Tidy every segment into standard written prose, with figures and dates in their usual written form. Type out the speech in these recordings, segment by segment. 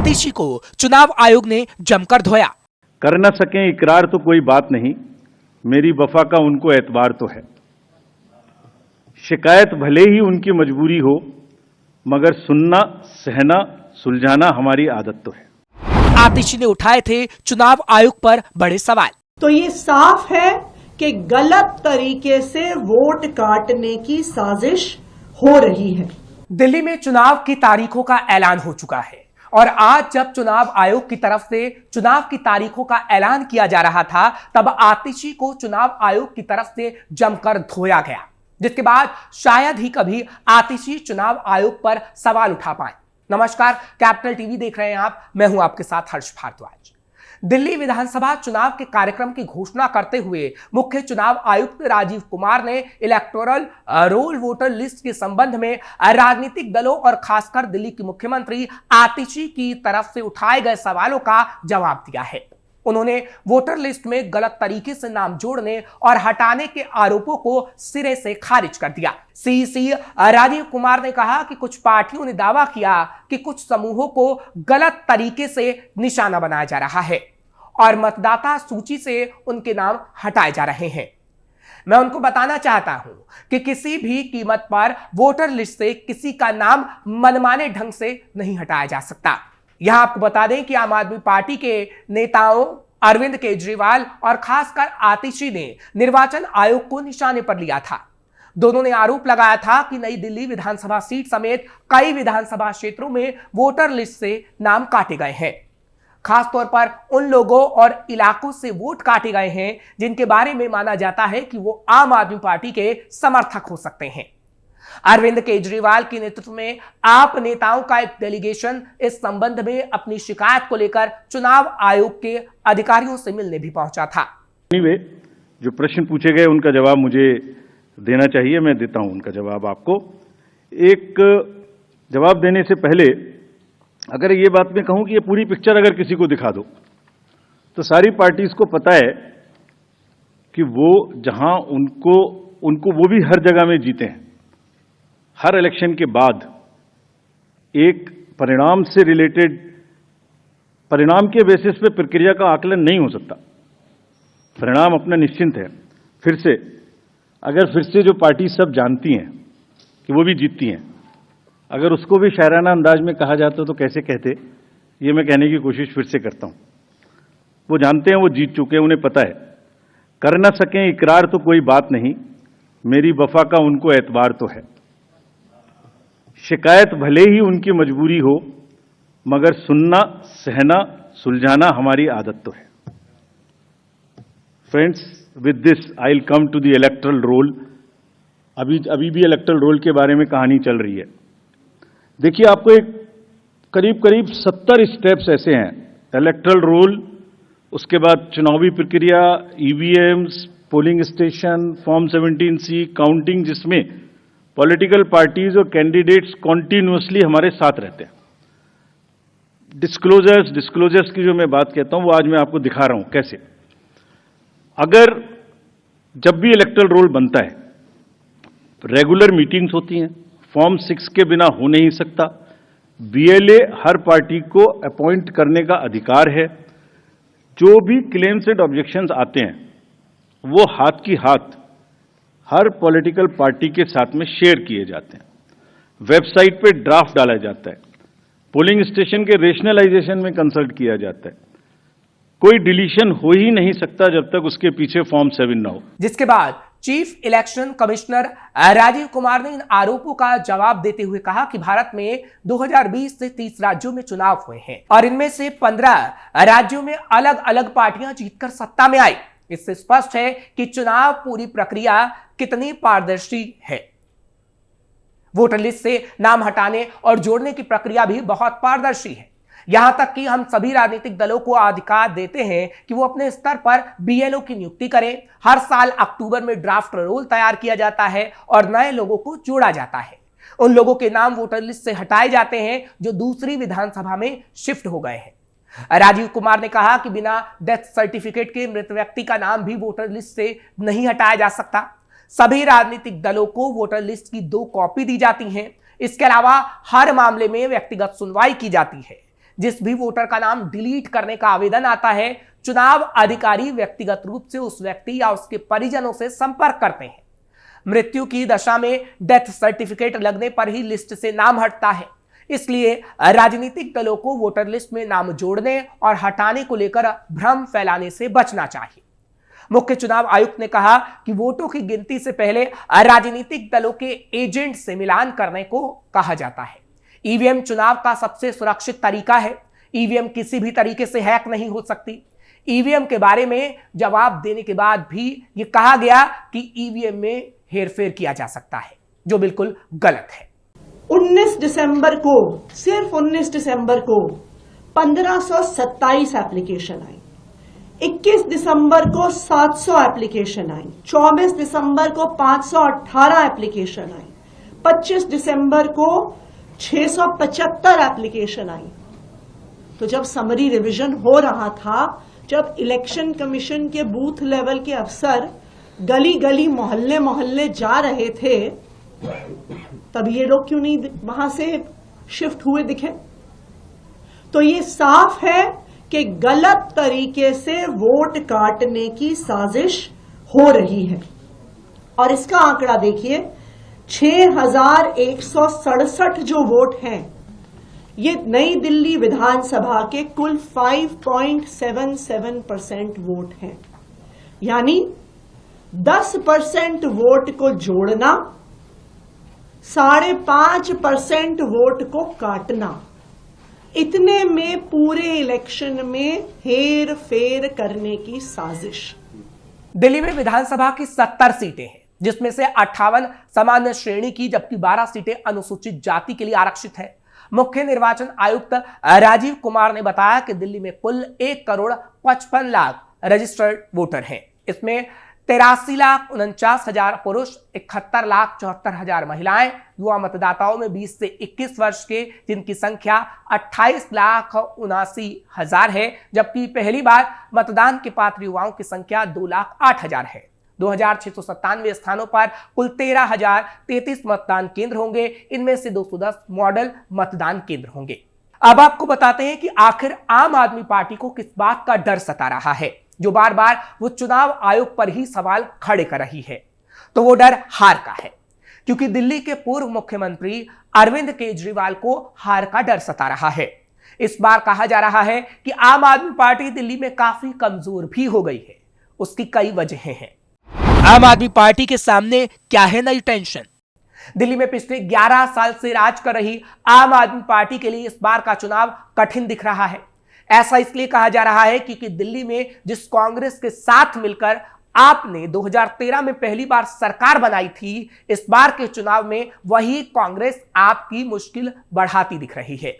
आतिशी को चुनाव आयोग ने जमकर धोया। कर न सकें इकरार तो कोई बात नहीं, मेरी वफा का उनको एतबार तो है। शिकायत भले ही उनकी मजबूरी हो, मगर सुनना, सहना, सुलझाना हमारी आदत तो है। आतिशी ने उठाए थे चुनाव आयोग पर बड़े सवाल। तो ये साफ है कि गलत तरीके से वोट काटने की साजिश हो रही है। दिल्ली में चुनाव की तारीखों का ऐलान हो चुका है और आज जब चुनाव आयोग की तरफ से चुनाव की तारीखों का ऐलान किया जा रहा था, तब आतिशी को चुनाव आयोग की तरफ से जमकर धोया गया, जिसके बाद शायद ही कभी आतिशी चुनाव आयोग पर सवाल उठा पाए। नमस्कार, कैपिटल टीवी देख रहे हैं आप, मैं हूं आपके साथ हर्ष भारद्वाज। दिल्ली विधानसभा चुनाव के कार्यक्रम की घोषणा करते हुए मुख्य चुनाव आयुक्त राजीव कुमार ने इलेक्टोरल रोल वोटर लिस्ट के संबंध में राजनीतिक दलों और खासकर दिल्ली की मुख्यमंत्री आतिशी की तरफ से उठाए गए सवालों का जवाब दिया है। उन्होंने वोटर लिस्ट में गलत तरीके से नाम जोड़ने और हटाने के आरोपों को सिरे से खारिज कर दिया। सीईसी राजीव कुमार ने कहा कि कुछ पार्टियों ने दावा किया कि कुछ समूहों को गलत तरीके से निशाना बनाया जा रहा है और मतदाता सूची से उनके नाम हटाए जा रहे हैं। मैं उनको बताना चाहता हूं कि किसी भी कीमत पर वोटर लिस्ट से किसी का नाम मनमाने ढंग से नहीं हटाया जा सकता। यहां आपको बता दें कि आम आदमी पार्टी के नेताओं अरविंद केजरीवाल और खासकर आतिशी ने निर्वाचन आयोग को निशाने पर लिया था। दोनों ने आरोप लगाया था कि नई दिल्ली विधानसभा सीट समेत कई विधानसभा क्षेत्रों में वोटर लिस्ट से नाम काटे गए हैं। खासतौर पर उन लोगों और इलाकों से वोट काटे गए हैं जिनके बारे में माना जाता है कि वो आम आदमी पार्टी के समर्थक हो सकते हैं। अरविंद केजरीवाल के नेतृत्व में आप नेताओं का एक डेलीगेशन इस संबंध में अपनी शिकायत को लेकर चुनाव आयोग के अधिकारियों से मिलने भी पहुंचा था। जो प्रश्न पूछे गए उनका जवाब मुझे देना चाहिए, मैं देता हूं उनका जवाब आपको। एक जवाब देने से पहले अगर ये बात मैं कहूं कि ये पूरी पिक्चर अगर किसी को दिखा दो तो सारी पार्टीज को पता है कि वो जहां उनको वो भी हर जगह में जीते हैं। हर इलेक्शन के बाद एक परिणाम से रिलेटेड परिणाम के बेसिस पे प्रक्रिया का आकलन नहीं हो सकता। परिणाम अपना निश्चिंत है। फिर से जो पार्टी सब जानती हैं कि वो भी जीतती हैं, अगर उसको भी शायराना अंदाज में कहा जाता तो कैसे कहते, ये मैं कहने की कोशिश फिर से करता हूं। वो जानते हैं, वो जीत चुके हैं, उन्हें पता है। कर न सकें इकरार तो कोई बात नहीं, मेरी वफा का उनको एतबार तो है। शिकायत भले ही उनकी मजबूरी हो, मगर सुनना, सहना, सुलझाना हमारी आदत तो है। Friends, with this I will come to the electoral roll. अभी भी इलेक्टोरल रोल के बारे में कहानी चल रही है। देखिए, आपको एक करीब 70 स्टेप्स ऐसे हैं। इलेक्टोरल रोल, उसके बाद चुनावी प्रक्रिया, EVMs, polling station, form 17C, counting, जिसमें पॉलिटिकल पार्टीज और कैंडिडेट्स कॉन्टिन्यूसली हमारे साथ रहते हैं। डिस्क्लोजर्स की जो मैं बात कहता हूं वो आज मैं आपको दिखा रहा हूं कैसे। अगर जब भी इलेक्टोरल रोल बनता है तो रेगुलर मीटिंग्स होती हैं, फॉर्म 6 के बिना हो नहीं सकता। बीएलए हर पार्टी को अपॉइंट करने का अधिकार है। जो भी क्लेम्स एंड ऑब्जेक्शंस आते हैं वो हाथ की हाथ हर पॉलिटिकल पार्टी के साथ में शेयर किए जाते हैं। वेबसाइट पे ड्राफ्ट डाला जाता है। पोलिंग स्टेशन के रेशनलाइजेशन में कंसल्ट किया जाता है। कोई डिलीशन हो ही नहीं सकता जब तक उसके पीछे फॉर्म 7 ना हो। जिसके बाद chief election commissioner Rajiv Kumar ने इन आरोपों का जवाब देते हुए कहा कि भारत में 2020 से 30 राज्यों में चुनाव हुए हैं और इनमें से 15 राज्यों में अलग अलग पार्टियां जीतकर सत्ता में आई। इससे स्पष्ट है कि चुनाव पूरी प्रक्रिया कितनी पारदर्शी है। वोटर लिस्ट से नाम हटाने और जोड़ने की प्रक्रिया भी बहुत पारदर्शी है। यहां तक कि हम सभी राजनीतिक दलों को अधिकार देते हैं कि वो अपने स्तर पर बीएलओ की नियुक्ति करें। हर साल अक्टूबर में ड्राफ्ट रोल तैयार किया जाता है और नए लोगों को जोड़ा जाता है। उन लोगों के नाम वोटर लिस्ट से हटाए जाते हैं जो दूसरी विधानसभा में शिफ्ट हो गए हैं। राजीव कुमार ने कहा कि बिना डेथ सर्टिफिकेट के मृत व्यक्ति का नाम भी वोटर लिस्ट से नहीं हटाया जा सकता। सभी राजनीतिक दलों को वोटर लिस्ट की 2 कॉपी दी जाती हैं। इसके अलावा हर मामले में व्यक्तिगत सुनवाई की जाती है। जिस भी वोटर का नाम डिलीट करने का आवेदन आता है, चुनाव अधिकारी व्यक्तिगत रूप से उस व्यक्ति या उसके परिजनों से संपर्क करते हैं। मृत्यु की दशा में डेथ सर्टिफिकेट लगने पर ही लिस्ट से नाम हटता है। इसलिए राजनीतिक दलों को वोटर लिस्ट में नाम जोड़ने और हटाने को लेकर भ्रम फैलाने से बचना चाहिए। मुख्य चुनाव आयुक्त ने कहा कि वोटों की गिनती से पहले राजनीतिक दलों के एजेंट से मिलान करने को कहा जाता है। ईवीएम चुनाव का सबसे सुरक्षित तरीका है। ईवीएम किसी भी तरीके से हैक नहीं हो सकती। ईवीएम के बारे में जवाब देने के बाद भी यह कहा गया कि ईवीएम में हेरफेर किया जा सकता है, जो बिल्कुल गलत है। 19 दिसंबर को, सिर्फ 19 दिसंबर को 1527 एप्लीकेशन आई, 21 दिसंबर को 700 एप्लीकेशन आई, 24 दिसंबर को 518 एप्लीकेशन आई, 25 दिसंबर को 675 एप्लीकेशन आई। तो जब समरी रिवीजन हो रहा था, जब इलेक्शन कमीशन के बूथ लेवल के अफसर गली गली मोहल्ले मोहल्ले जा रहे थे, तब ये लोग क्यों नहीं वहां से शिफ्ट हुए दिखे? तो ये साफ है कि गलत तरीके से वोट काटने की साजिश हो रही है। और इसका आंकड़ा देखिए, 6167 जो वोट हैं, ये नई दिल्ली विधानसभा के कुल 5.77% वोट हैं। यानी 10% वोट को जोड़ना, 5.5% वोट को काटना, इतने में पूरे इलेक्शन में हेर फेर करने की साजिश। दिल्ली में विधानसभा की 70 सीटें हैं, जिसमें से 58 सामान्य श्रेणी की, जबकि 12 सीटें अनुसूचित जाति के लिए आरक्षित है। मुख्य निर्वाचन आयुक्त राजीव कुमार ने बताया कि दिल्ली में कुल 1,55,00,000 रजिस्टर्ड वोटर हैं। इसमें 83,49,000 पुरुष, 71,74,000 महिलाएं, युवा मतदाताओं में 20 से 21 वर्ष के, जिनकी संख्या 28,79,000 है, जबकि पहली बार मतदान के पात्र युवाओं की संख्या 2,08,000 है। 2,697 स्थानों पर कुल 13,033 मतदान केंद्र होंगे। इनमें से 210 मॉडल मतदान केंद्र होंगे। अब आपको बताते हैं कि आखिर आम आदमी पार्टी को किस बात का डर सता रहा है, जो बार बार वो चुनाव आयोग पर ही सवाल खड़े कर रही है। तो वो डर हार का है, क्योंकि दिल्ली के पूर्व मुख्यमंत्री अरविंद केजरीवाल को हार का डर सता रहा है। इस बार कहा जा रहा है कि आम आदमी पार्टी दिल्ली में काफी कमजोर भी हो गई है। उसकी कई वजहें हैं। आम आदमी पार्टी के सामने क्या है नई टेंशन? दिल्ली में पिछले 11 साल से राज कर रही आम आदमी पार्टी के लिए इस बार का चुनाव कठिन दिख रहा है। ऐसा इसलिए कहा जा रहा है क्योंकि दिल्ली में जिस कांग्रेस के साथ मिलकर आपने 2013 में पहली बार सरकार बनाई थी, इस बार के चुनाव में वही कांग्रेस आपकी मुश्किल बढ़ाती दिख रही है।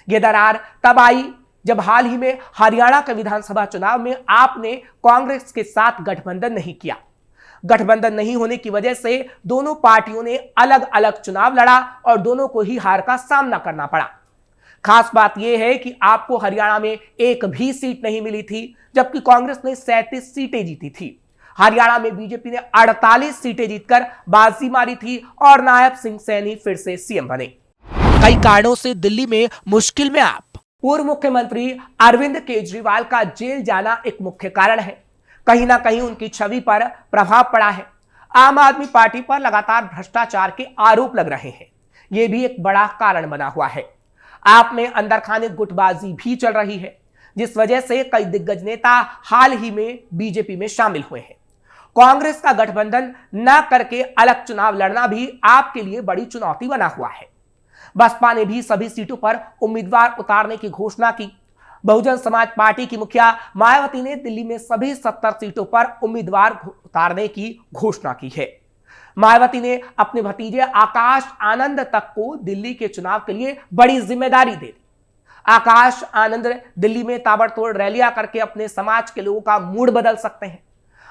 यह दरार तब आई जब हाल ही में हरियाणा के विधानसभा चुनाव में आपने कांग्रेस के साथ गठबंधन नहीं किया। गठबंधन नहीं होने की वजह से दोनों पार्टियों ने अलग अलग चुनाव लड़ा और दोनों को ही हार का सामना करना पड़ा। खास बात यह है कि आपको हरियाणा में एक भी सीट नहीं मिली थी, जबकि कांग्रेस ने 37 सीटें जीती थी। हरियाणा में बीजेपी ने 48 सीटें जीतकर बाजी मारी थी और नायब सिंह सैनी फिर से सीएम बने। कई कारणों से दिल्ली में मुश्किल में आप। पूर्व मुख्यमंत्री अरविंद केजरीवाल का जेल जाना एक मुख्य कारण है। कहीं ना कहीं उनकी छवि पर प्रभाव पड़ा है। आम आदमी पार्टी पर लगातार भ्रष्टाचार के आरोप लग रहे हैं। यह भी एक बड़ा कारण बना हुआ है। आप में अंदर खाने गुटबाजी भी चल रही है, जिस वजह से कई दिग्गज नेता हाल ही में बीजेपी में शामिल हुए हैं। कांग्रेस का गठबंधन न करके अलग चुनाव लड़ना भी आपके लिए बड़ी चुनौती बना हुआ है। बसपा ने भी सभी सीटों पर उम्मीदवार उतारने की घोषणा की। बहुजन समाज पार्टी की मुखिया मायावती ने दिल्ली में सभी 70 सीटों पर उम्मीदवार उतारने की घोषणा की है। मायावती ने अपने भतीजे आकाश आनंद तक को दिल्ली के चुनाव के लिए बड़ी जिम्मेदारी दे दी। आकाश आनंद दिल्ली में ताबड़तोड़ रैलियां करके अपने समाज के लोगों का मूड बदल सकते हैं।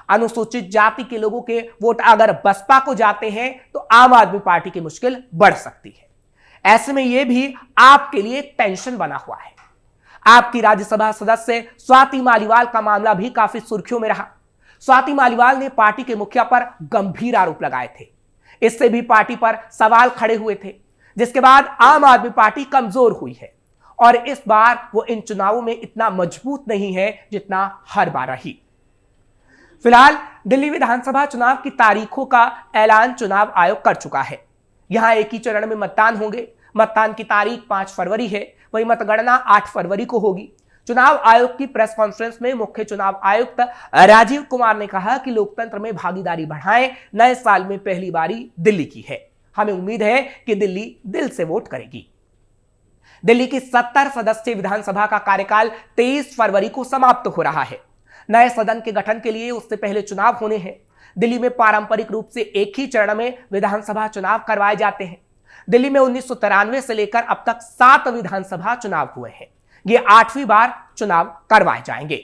अनुसूचित जाति के लोगों के वोट अगर बसपा को जाते हैं तो आम आदमी पार्टी की मुश्किल बढ़ सकती है। ऐसे में यह भी आपके लिए टेंशन बना हुआ है। आपकी राज्यसभा सदस्य स्वाति मालीवाल का मामला भी काफी सुर्खियों में रहा। स्वाति मालीवाल ने पार्टी के मुखिया पर गंभीर आरोप लगाए थे। इससे भी पार्टी पर सवाल खड़े हुए थे, जिसके बाद आम आदमी पार्टी कमजोर हुई है और इस बार वो इन चुनावों में इतना मजबूत नहीं है जितना हर बार रही। फिलहाल दिल्ली विधानसभा चुनाव की तारीखों का ऐलान चुनाव आयोग कर चुका है। यहां एक ही चरण में मतदान होंगे। मतदान की तारीख 5 फरवरी है, वही मतगणना 8 फरवरी को होगी। चुनाव आयोग की प्रेस कॉन्फ्रेंस में मुख्य चुनाव आयुक्त राजीव कुमार ने कहा कि लोकतंत्र में भागीदारी बढ़ाएं, नए साल में पहली बारी दिल्ली की है। हमें उम्मीद है कि दिल्ली दिल से वोट करेगी। दिल्ली की 70 सदस्यीय विधानसभा का कार्यकाल 23 फरवरी को समाप्त हो रहा है। नए सदन के गठन के लिए उससे पहले चुनाव होने हैं। दिल्ली में पारंपरिक रूप से एक ही चरण में विधानसभा चुनाव करवाए जाते हैं। दिल्ली में 1993 से लेकर अब तक 7 विधानसभा चुनाव हुए हैं। ये 8वीं बार चुनाव करवाए जाएंगे।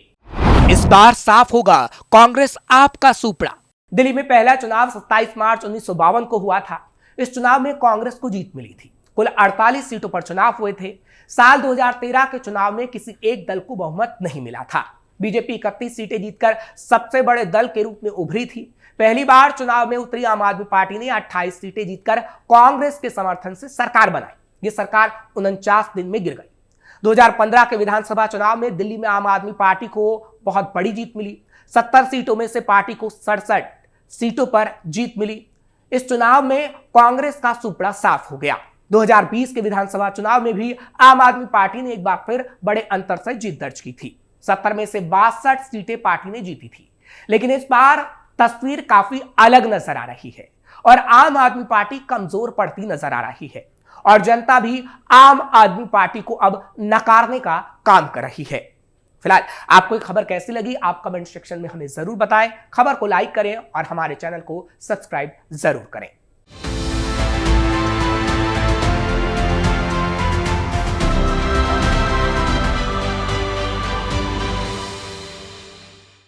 इस बार साफ होगा कांग्रेस आपका सुपड़ा। दिल्ली में पहला चुनाव 27 मार्च 1952 को हुआ था। इस चुनाव में कांग्रेस को जीत मिली थी। कुल 48 सीटों पर चुनाव हुए थे। साल 2013 के चुनाव में किसी एक दल को बहुमत नहीं मिला था। बीजेपी 31 सीटें जीतकर सबसे बड़े दल के रूप में उभरी थी। पहली बार चुनाव में उतरी आम आदमी पार्टी ने 28 सीटें जीतकर कांग्रेस के समर्थन से सरकार बनाई। ये सरकार 49 दिन में गिर गई। 2015 के विधानसभा चुनाव में दिल्ली में आम आदमी पार्टी को बहुत बड़ी जीत मिली। 70 सीटों में से पार्टी को 67 सीटों पर जीत मिली। इस चुनाव में कांग्रेस का सुपड़ा साफ हो गया। 2020 के विधानसभा चुनाव में भी आम आदमी पार्टी ने एक बार फिर बड़े अंतर से जीत दर्ज की थी। 70 में से 62 सीटें पार्टी ने जीती थी। लेकिन इस बार तस्वीर काफी अलग नजर आ रही है और आम आदमी पार्टी कमजोर पड़ती नजर आ रही है और जनता भी आम आदमी पार्टी को अब नकारने का काम कर रही है। फिलहाल आपको ये खबर कैसी लगी, आप कमेंट सेक्शन में हमें जरूर बताएं। खबर को लाइक करें और हमारे चैनल को सब्सक्राइब जरूर करें।